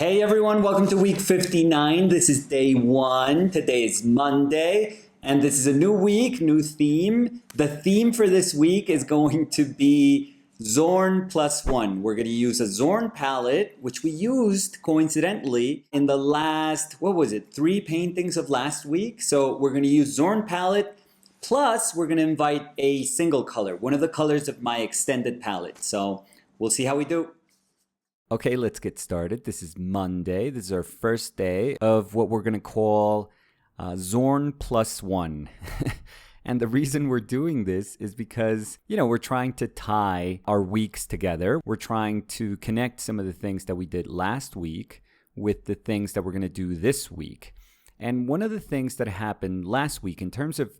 Hey everyone, welcome to week 59. This is day one. Today is Monday, and this is a new week, new theme. The theme for this week is going to be Zorn plus one. We're going to use a Zorn palette, which we used coincidentally in the last, 3 paintings of last week. So we're going to use Zorn palette, plus we're going to invite a single color, one of the colors of my extended palette. So we'll see how we do. Okay, let's get started. This is Monday. This is our first day of what we're going to call Zorn plus one. And the reason we're doing this is because, we're trying to tie our weeks together. We're trying to connect some of the things that we did last week with the things that we're going to do this week. And one of the things that happened last week in terms of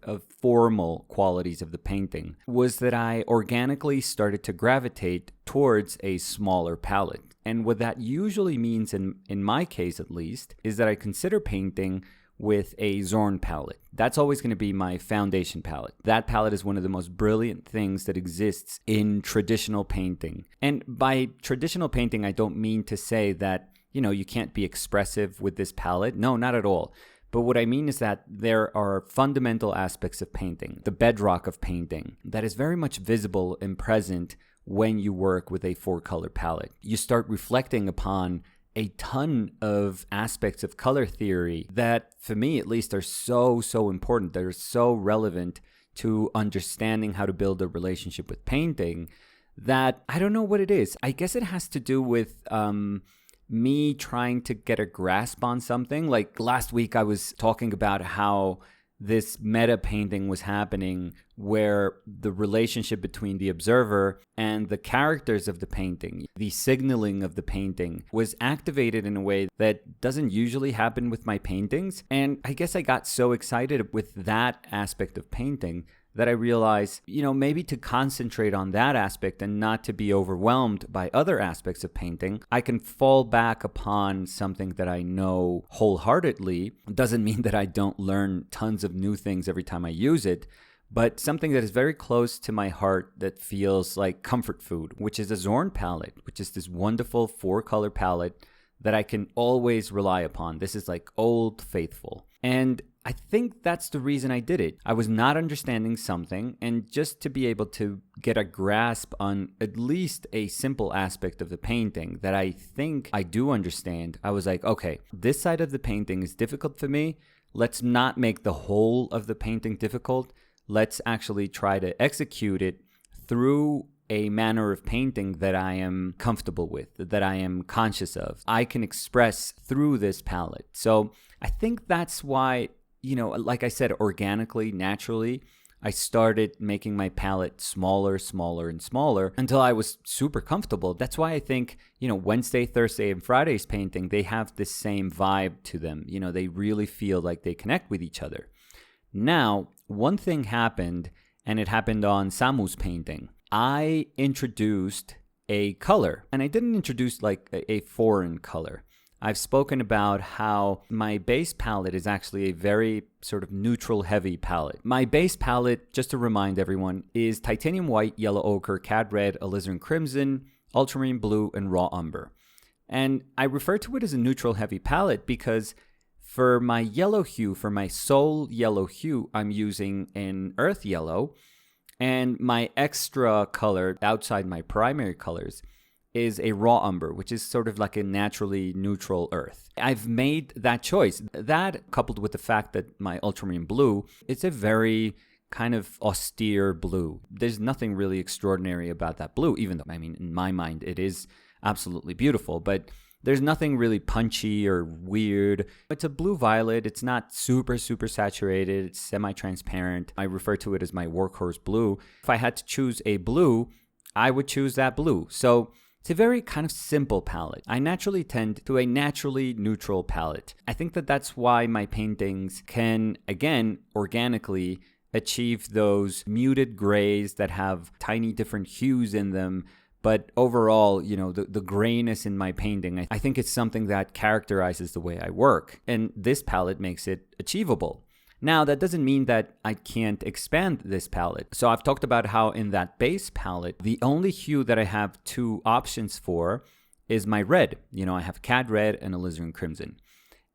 formal qualities of the painting was that I organically started to gravitate towards a smaller palette. And what that usually means, in my case at least, is that I consider painting with a Zorn palette. That's always going to be my foundation palette. That palette is one of the most brilliant things that exists in traditional painting. And by traditional painting, I don't mean to say that, you can't be expressive with this palette. No, not at all. But what I mean is that there are fundamental aspects of painting, the bedrock of painting, that is very much visible and present when you work with a 4-color palette. You start reflecting upon a ton of aspects of color theory that, for me at least, are so important. They're so relevant to understanding how to build a relationship with painting that I don't know what it is. I guess it has to do with me trying to get a grasp on something. Like last week, I was talking about how this meta painting was happening where the relationship between the observer and the characters of the painting, the signaling of the painting, was activated in a way that doesn't usually happen with my paintings. And I guess I got so excited with that aspect of painting that I realized, maybe to concentrate on that aspect and not to be overwhelmed by other aspects of painting, I can fall back upon something that I know wholeheartedly. It doesn't mean that I don't learn tons of new things every time I use it, but something that is very close to my heart that feels like comfort food, which is a Zorn palette, which is this wonderful 4-color palette that I can always rely upon. This is like old faithful. And I think that's the reason I did it. I was not understanding something, and just to be able to get a grasp on at least a simple aspect of the painting that I think I do understand, I was like, okay, this side of the painting is difficult for me. Let's not make the whole of the painting difficult. Let's actually try to execute it through a manner of painting that I am comfortable with, that I am conscious of. I can express through this palette. So I think that's why, like I said, organically, naturally, I started making my palette smaller, and smaller until I was super comfortable. That's why I think, Wednesday, Thursday, and Friday's painting, they have this same vibe to them. They really feel like they connect with each other. Now, one thing happened, and it happened on Samu's painting. I introduced a color, and I didn't introduce like a foreign color. I've spoken about how my base palette is actually a very sort of neutral heavy palette. My base palette, just to remind everyone, is titanium white, yellow ochre, cad red, alizarin crimson, ultramarine blue, and raw umber. And I refer to it as a neutral heavy palette because for my yellow hue, for my sole yellow hue, I'm using an earth yellow. And my extra color outside my primary colors is a raw umber, which is sort of like a naturally neutral earth. I've made that choice. That, coupled with the fact that my ultramarine blue, it's a very kind of austere blue. There's nothing really extraordinary about that blue, even though, in my mind, it is absolutely beautiful. But there's nothing really punchy or weird. It's a blue-violet. It's not super saturated. It's semi-transparent. I refer to it as my workhorse blue. If I had to choose a blue, I would choose that blue. So it's a very kind of simple palette. I naturally tend to a naturally neutral palette. I think that that's why my paintings can, again, organically achieve those muted grays that have tiny different hues in them. But overall, the grayness in my painting, I think it's something that characterizes the way I work. And this palette makes it achievable. Now, that doesn't mean that I can't expand this palette. So I've talked about how in that base palette, the only hue that I have 2 options for is my red. I have cad red and alizarin crimson.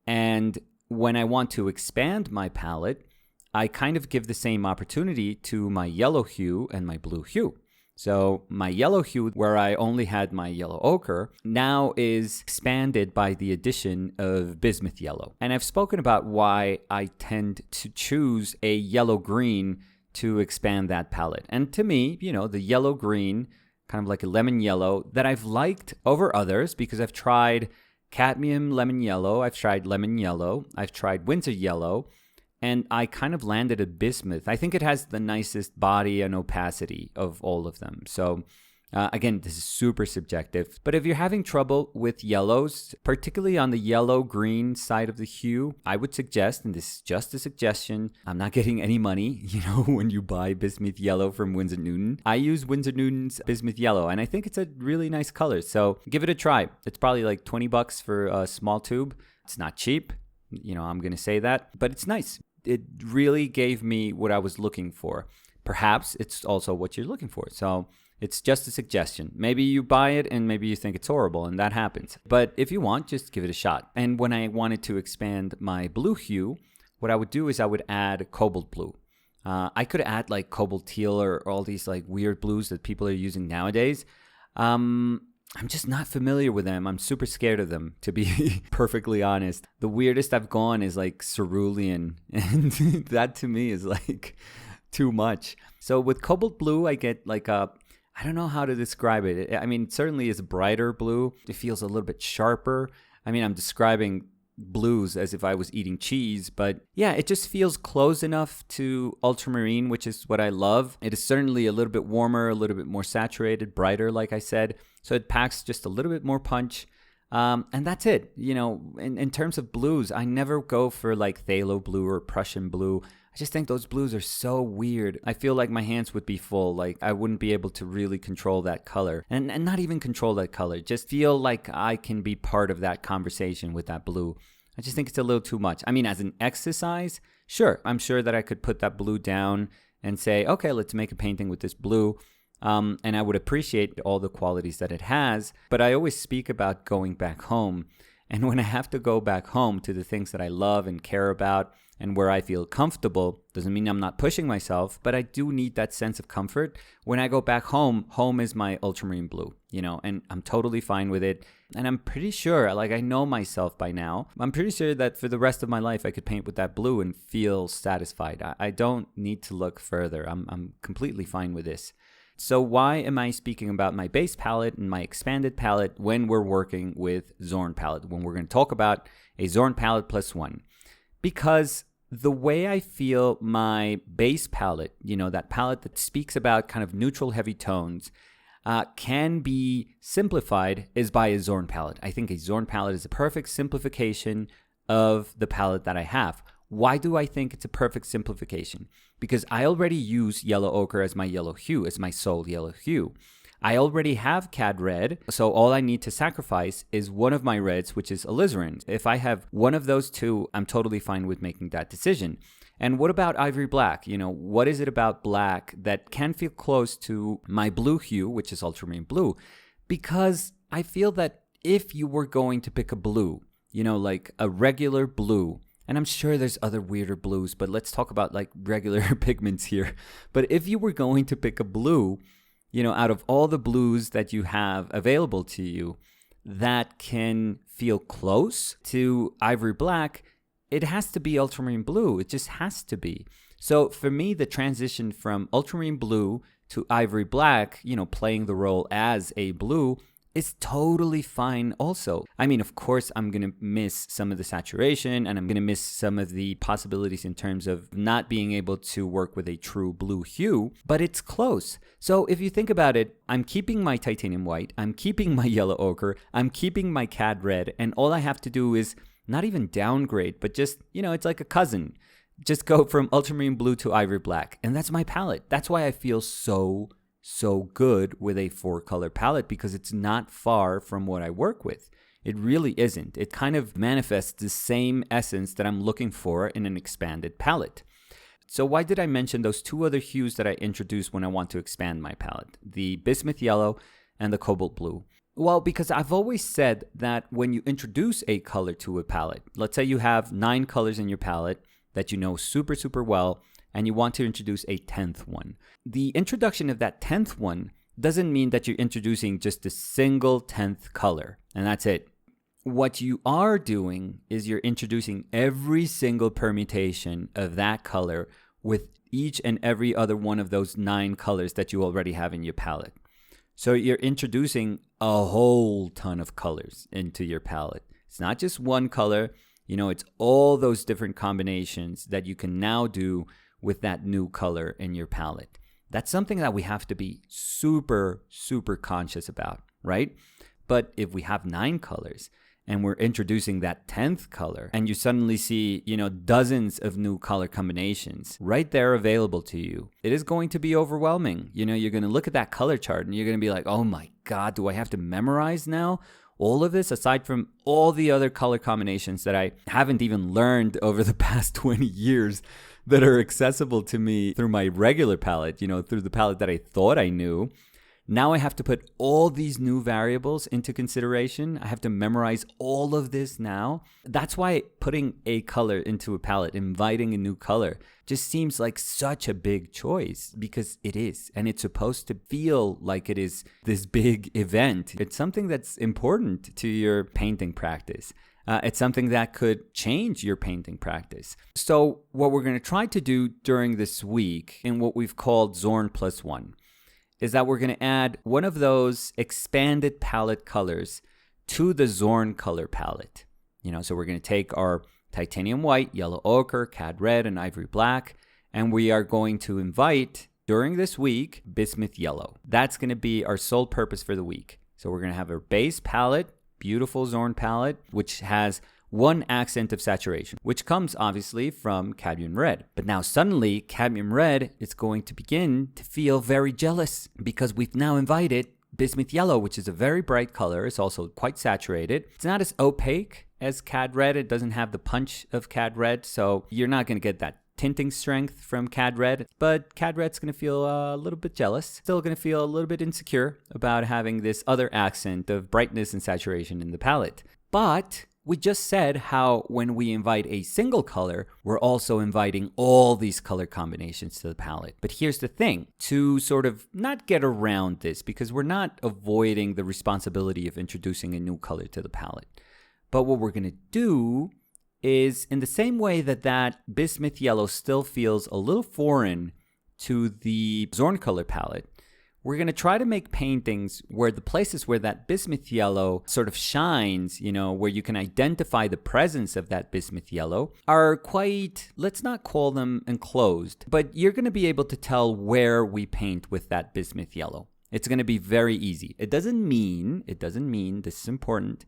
And when I want to expand my palette, I kind of give the same opportunity to my yellow hue and my blue hue. So my yellow hue, where I only had my yellow ochre, now is expanded by the addition of bismuth yellow. And I've spoken about why I tend to choose a yellow-green to expand that palette. And to me, the yellow-green, kind of like a lemon yellow, that I've liked over others because I've tried cadmium lemon yellow, I've tried lemon yellow, I've tried winter yellow, and I kind of landed at bismuth. I think it has the nicest body and opacity of all of them. So again, this is super subjective. But if you're having trouble with yellows, particularly on the yellow-green side of the hue, I would suggest, and this is just a suggestion, I'm not getting any money, when you buy bismuth yellow from Winsor Newton. I use Winsor Newton's bismuth yellow, and I think it's a really nice color. So give it a try. It's probably like $20 for a small tube. It's not cheap. I'm going to say that, but it's nice. It really gave me what I was looking for. Perhaps it's also what you're looking for. So it's just a suggestion. Maybe you buy it and maybe you think it's horrible, and that happens. But if you want, just give it a shot. And when I wanted to expand my blue hue, what I would do is I would add cobalt blue. I could add like cobalt teal or all these like weird blues that people are using nowadays. I'm just not familiar with them. I'm super scared of them, to be perfectly honest. The weirdest I've gone is like cerulean, and that to me is like too much. So with cobalt blue, I get like I don't know how to describe it. I mean, it certainly is a brighter blue. It feels a little bit sharper. I mean, I'm describing blues as if I was eating cheese, but yeah, it just feels close enough to ultramarine, which is what I love. It is certainly a little bit warmer, a little bit more saturated, brighter, like I said. So it packs just a little bit more punch. And that's it. In terms of blues, I never go for like phthalo blue or Prussian blue. I just think those blues are so weird. I feel like my hands would be full. Like I wouldn't be able to really control that color. And not even control that color. Just feel like I can be part of that conversation with that blue. I just think it's a little too much. I mean, as an exercise, sure. I'm sure that I could put that blue down and say, okay, let's make a painting with this blue. And I would appreciate all the qualities that it has. But I always speak about going back home. And when I have to go back home to the things that I love and care about and where I feel comfortable, doesn't mean I'm not pushing myself, but I do need that sense of comfort. When I go back home, home is my ultramarine blue, and I'm totally fine with it. And I'm pretty sure, like I know myself by now, I'm pretty sure that for the rest of my life, I could paint with that blue and feel satisfied. I don't need to look further. I'm completely fine with this. So why am I speaking about my base palette and my expanded palette when we're working with Zorn palette, when we're going to talk about a Zorn palette +1? Because the way I feel my base palette, that palette that speaks about kind of neutral heavy tones, can be simplified is by a Zorn palette. I think a Zorn palette is a perfect simplification of the palette that I have. Why do I think it's a perfect simplification? Because I already use yellow ochre as my yellow hue, as my sole yellow hue. I already have cad red, so all I need to sacrifice is one of my reds, which is alizarin. If I have one of those two, I'm totally fine with making that decision. And what about ivory black? What is it about black that can feel close to my blue hue, which is ultramarine blue? Because I feel that if you were going to pick a blue, like a regular blue, and I'm sure there's other weirder blues, but let's talk about like regular pigments here. But if you were going to pick a blue, out of all the blues that you have available to you that can feel close to ivory black, it has to be ultramarine blue. It just has to be. So for me, the transition from ultramarine blue to ivory black, playing the role as a blue, is totally fine also. I mean, of course, I'm going to miss some of the saturation and I'm going to miss some of the possibilities in terms of not being able to work with a true blue hue, but it's close. So if you think about it, I'm keeping my titanium white, I'm keeping my yellow ochre, I'm keeping my cad red, and all I have to do is not even downgrade, but just, it's like a cousin. Just go from ultramarine blue to ivory black. And that's my palette. That's why I feel so good with a 4-color palette, because it's not far from what I work with. It really isn't. It kind of manifests the same essence that I'm looking for in an expanded palette. So why did I mention those two other hues that I introduced when I want to expand my palette? The bismuth yellow and the cobalt blue. Well, because I've always said that when you introduce a color to a palette, let's say you have 9 colors in your palette that you know super, super well, and you want to introduce a 10th one. The introduction of that 10th one doesn't mean that you're introducing just a single 10th color, and that's it. What you are doing is you're introducing every single permutation of that color with each and every other one of those 9 colors that you already have in your palette. So you're introducing a whole ton of colors into your palette. It's not just one color, it's all those different combinations that you can now do with that new color in your palette. That's something that we have to be super, super conscious about, right? But if we have 9 colors and we're introducing that 10th color and you suddenly see, dozens of new color combinations right there available to you, it is going to be overwhelming. You're going to look at that color chart and you're going to be like, oh my God, do I have to memorize now all of this, aside from all the other color combinations that I haven't even learned over the past 20 years that are accessible to me through my regular palette, through the palette that I thought I knew. Now I have to put all these new variables into consideration. I have to memorize all of this now. That's why putting a color into a palette, inviting a new color, just seems like such a big choice, because it is. And it's supposed to feel like it is this big event. It's something that's important to your painting practice. It's something that could change your painting practice. So what we're going to try to do during this week in what we've called Zorn +1 is that we're going to add one of those expanded palette colors to the Zorn color palette. So we're going to take our titanium white, yellow ochre, cad red, and ivory black, and we are going to invite, during this week, bismuth yellow. That's going to be our sole purpose for the week. So we're going to have our base palette, beautiful Zorn palette, which has one accent of saturation, which comes obviously from cadmium red. But now suddenly cadmium red is going to begin to feel very jealous, because we've now invited bismuth yellow, which is a very bright color. It's also quite saturated. It's not as opaque as cad red. It doesn't have the punch of cad red, so you're not going to get that tinting strength from cad red, but cad red's going to feel a little bit jealous, still going to feel a little bit insecure about having this other accent of brightness and saturation in the palette. But we just said how when we invite a single color, we're also inviting all these color combinations to the palette. But here's the thing, to sort of not get around this, because we're not avoiding the responsibility of introducing a new color to the palette. But what we're going to do is, in the same way that bismuth yellow still feels a little foreign to the Zorn color palette, we're going to try to make paintings where the places where that bismuth yellow sort of shines, where you can identify the presence of that bismuth yellow, are quite, let's not call them enclosed, but you're going to be able to tell where we paint with that bismuth yellow. It's going to be very easy. It doesn't mean, this is important,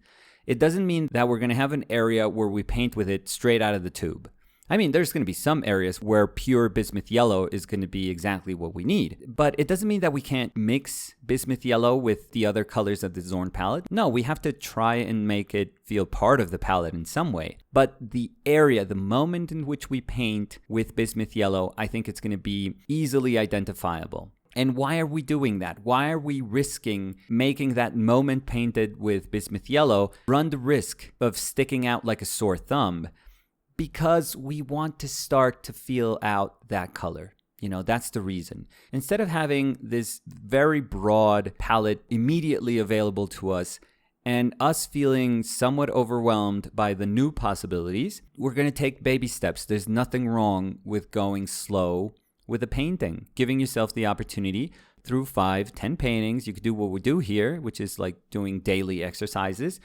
it doesn't mean that we're going to have an area where we paint with it straight out of the tube. I mean, there's going to be some areas where pure bismuth yellow is going to be exactly what we need. But it doesn't mean that we can't mix bismuth yellow with the other colors of the Zorn palette. No, we have to try and make it feel part of the palette in some way. But the area, the moment in which we paint with bismuth yellow, I think it's going to be easily identifiable. And why are we doing that? Why are we risking making that moment painted with bismuth yellow run the risk of sticking out like a sore thumb? Because we want to start to feel out that color. That's the reason. Instead of having this very broad palette immediately available to us and us feeling somewhat overwhelmed by the new possibilities, we're going to take baby steps. There's nothing wrong with going slow with a painting, giving yourself the opportunity through 5-10 paintings. You could do what we do here, which is like doing daily exercises.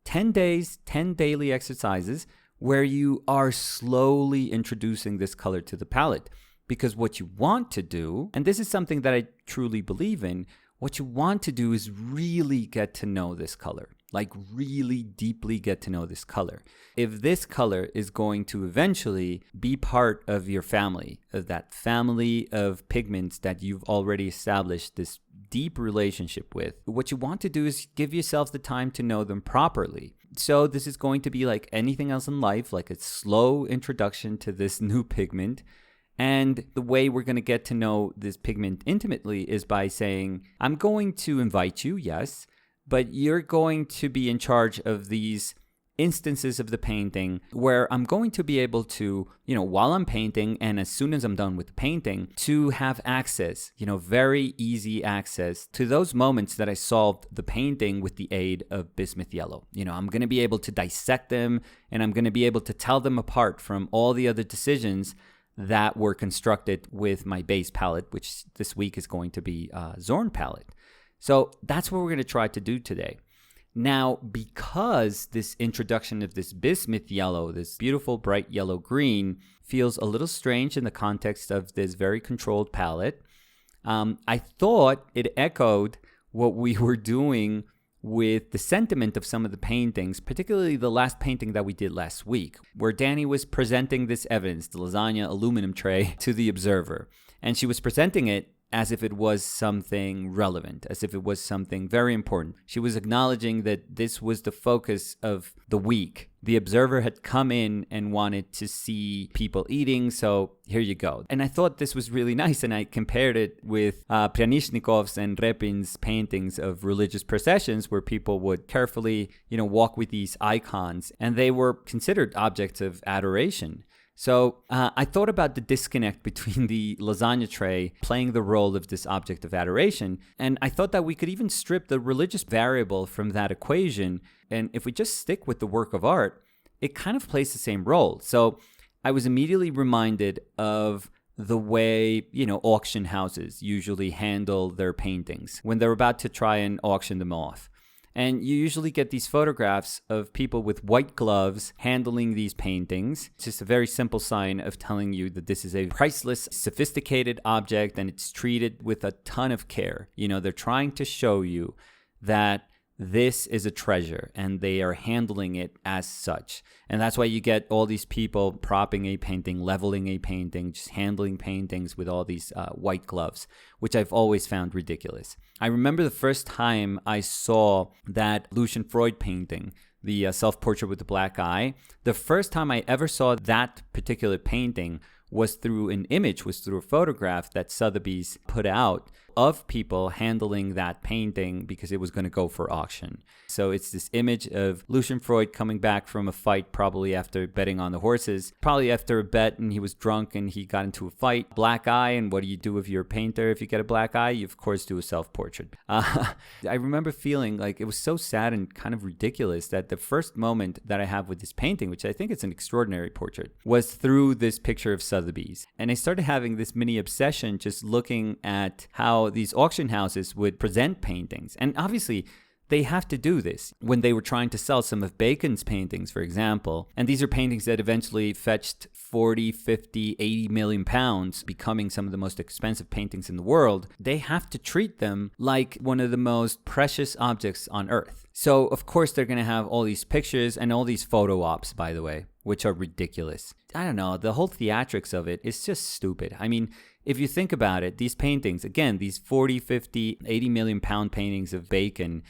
10 days, 10 daily exercises where you are slowly introducing this color to the palette. Because what you want to do, and this is something that I truly believe in, what you want to do is really get to know this color. Like really deeply get to know this color. If this color is going to eventually be part of your family, of that family of pigments that you've already established this deep relationship with, what you want to do is give yourself the time to know them properly. So this is going to be like anything else in life, like a slow introduction to this new pigment. And the way we're going to get to know this pigment intimately is by saying, I'm going to invite you, yes, but you're going to be in charge of these instances of the painting where I'm going to be able to, while I'm painting and as soon as I'm done with the painting, to have access, very easy access to those moments that I solved the painting with the aid of bismuth yellow. I'm going to be able to dissect them and I'm going to be able to tell them apart from all the other decisions that were constructed with my base palette, which this week is going to be Zorn palette. So that's what we're going to try to do today. Now, because this introduction of this bismuth yellow, this beautiful bright yellow green, feels a little strange in the context of this very controlled palette, I thought it echoed what we were doing with the sentiment of some of the paintings, particularly the last painting that we did last week, where Dani was presenting this evidence, the lasagna aluminum tray, to the observer. And she was presenting it as if it was something relevant, as if it was something very important. She was acknowledging that this was the focus of the week. The observer had come in and wanted to see people eating, so here you go. And I thought this was really nice, and I compared it with Pryanishnikov's and Repin's paintings of religious processions, where people would carefully, walk with these icons, and they were considered objects of adoration. So I thought about the disconnect between the lasagna tray playing the role of this object of adoration, and I thought that we could even strip the religious variable from that equation, and if we just stick with the work of art, it kind of plays the same role. So I was immediately reminded of the way, auction houses usually handle their paintings when they're about to try and auction them off. And you usually get these photographs of people with white gloves handling these paintings. It's just a very simple sign of telling you that this is a priceless, sophisticated object and it's treated with a ton of care. They're trying to show you that this is a treasure and they are handling it as such. And that's why you get all these people propping a painting, leveling a painting, just handling paintings with all these white gloves, which I've always found ridiculous. I remember the first time I saw that Lucian Freud painting, the self-portrait with the black eye. The first time I ever saw that particular painting was through a photograph that Sotheby's put out of people handling that painting because it was going to go for auction. So it's this image of Lucian Freud coming back from a fight, probably after betting on the horses, probably after a bet, and he was drunk and he got into a fight. Black eye, and what do you do if you're a painter? If you get a black eye, you of course do a self-portrait. I remember feeling like it was so sad and kind of ridiculous that the first moment that I have with this painting, which I think it's an extraordinary portrait, was through this picture of Sotheby's. And I started having this mini obsession just looking at how these auction houses would present paintings. And obviously, they have to do this. When they were trying to sell some of Bacon's paintings, for example, and these are paintings that eventually fetched 40, 50, 80 million pounds, becoming some of the most expensive paintings in the world, they have to treat them like one of the most precious objects on earth. So, of course, they're going to have all these pictures and all these photo ops, by the way, which are ridiculous. I don't know, the whole theatrics of it is just stupid. I mean, if you think about it, these paintings, again, these 40, 50, 80 million pound paintings of Bacon,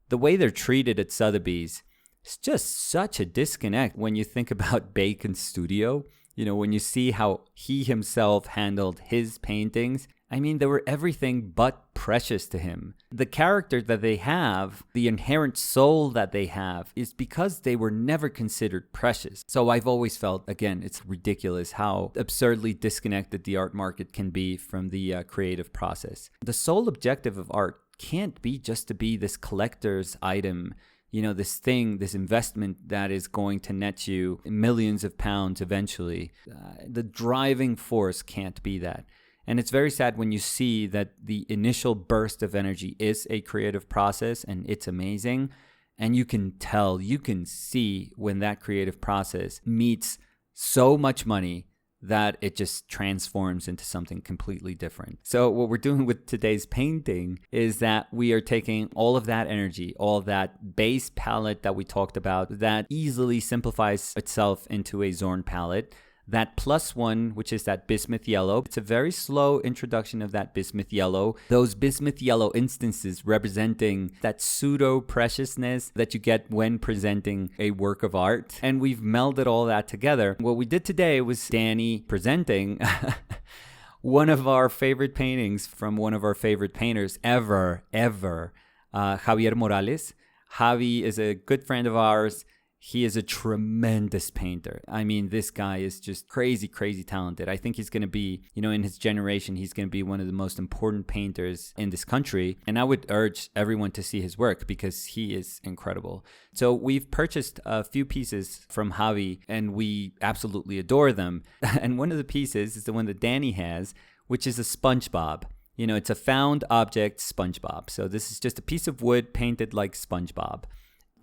the way they're treated at Sotheby's, it's just such a disconnect when you think about Bacon's studio. When you see how he himself handled his paintings, I mean, they were everything but precious to him. The character that they have, the inherent soul that they have, is because they were never considered precious. So I've always felt, again, it's ridiculous how absurdly disconnected the art market can be from the creative process. The sole objective of art can't be just to be this collector's item, this thing, this investment that is going to net you millions of pounds eventually. The driving force can't be that. And it's very sad when you see that the initial burst of energy is a creative process and it's amazing. And you can tell, you can see when that creative process meets so much money that it just transforms into something completely different. So what we're doing with today's painting is that we are taking all of that energy, all of that base palette that we talked about that easily simplifies itself into a Zorn palette. That plus one, which is that bismuth yellow. It's a very slow introduction of that bismuth yellow. Those bismuth yellow instances representing that pseudo-preciousness that you get when presenting a work of art. And we've melded all that together. What we did today was Dani presenting one of our favorite paintings from one of our favorite painters ever. Javier Morales. Javi is a good friend of ours. He is a tremendous painter. I mean, this guy is just crazy, crazy talented. I think he's going to be, in his generation, he's going to be one of the most important painters in this country. And I would urge everyone to see his work because he is incredible. So we've purchased a few pieces from Javi and we absolutely adore them. And one of the pieces is the one that Dani has, which is a SpongeBob. It's a found object SpongeBob. So this is just a piece of wood painted like SpongeBob.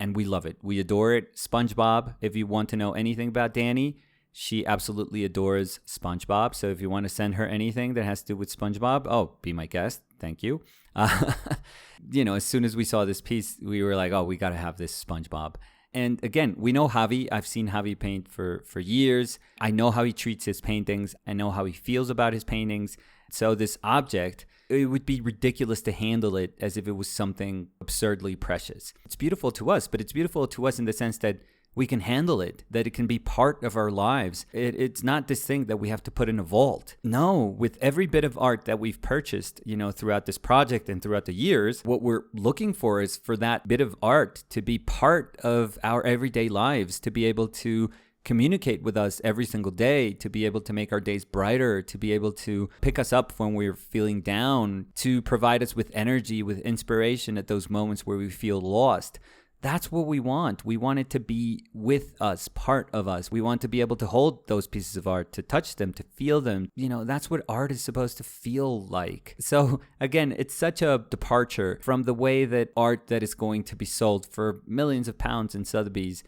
And we love it. We adore it. SpongeBob, if you want to know anything about Dani, she absolutely adores SpongeBob. So if you want to send her anything that has to do with SpongeBob, be my guest. Thank you. As soon as we saw this piece, we were like, we got to have this SpongeBob. And again, we know Javi. I've seen Javi paint for years. I know how he treats his paintings. I know how he feels about his paintings. So this object, it would be ridiculous to handle it as if it was something absurdly precious. It's beautiful to us, but it's beautiful to us in the sense that we can handle it, that it can be part of our lives. It's not this thing that we have to put in a vault. No, with every bit of art that we've purchased, throughout this project and throughout the years, what we're looking for is for that bit of art to be part of our everyday lives, to be able to communicate with us every single day, to be able to make our days brighter, to be able to pick us up when we're feeling down, to provide us with energy, with inspiration at those moments where we feel lost. That's what we want. We want it to be with us, part of us. We want to be able to hold those pieces of art, to touch them, to feel them. That's what art is supposed to feel like. So again, it's such a departure from the way that art that is going to be sold for millions of pounds in Sotheby's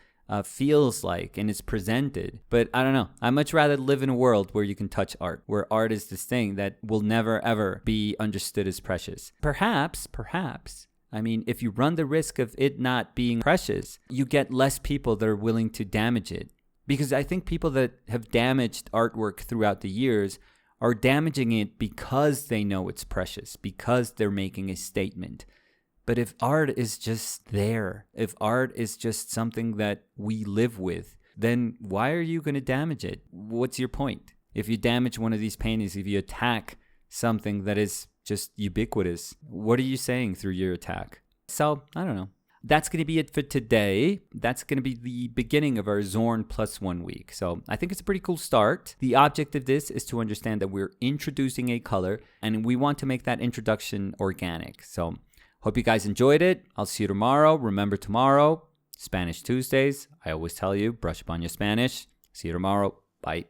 feels like and is presented. But I don't know. I'd much rather live in a world where you can touch art, where art is this thing that will never ever be understood as precious. Perhaps, if you run the risk of it not being precious, you get less people that are willing to damage it. Because I think people that have damaged artwork throughout the years are damaging it because they know it's precious, because they're making a statement. But if art is just there, if art is just something that we live with, then why are you going to damage it? What's your point? If you damage one of these paintings, if you attack something that is just ubiquitous, what are you saying through your attack? So, I don't know. That's going to be it for today. That's going to be the beginning of our Zorn +1 week. So I think it's a pretty cool start. The object of this is to understand that we're introducing a color and we want to make that introduction organic. So hope you guys enjoyed it. I'll see you tomorrow. Remember tomorrow, Spanish Tuesdays. I always tell you, brush up on your Spanish. See you tomorrow. Bye.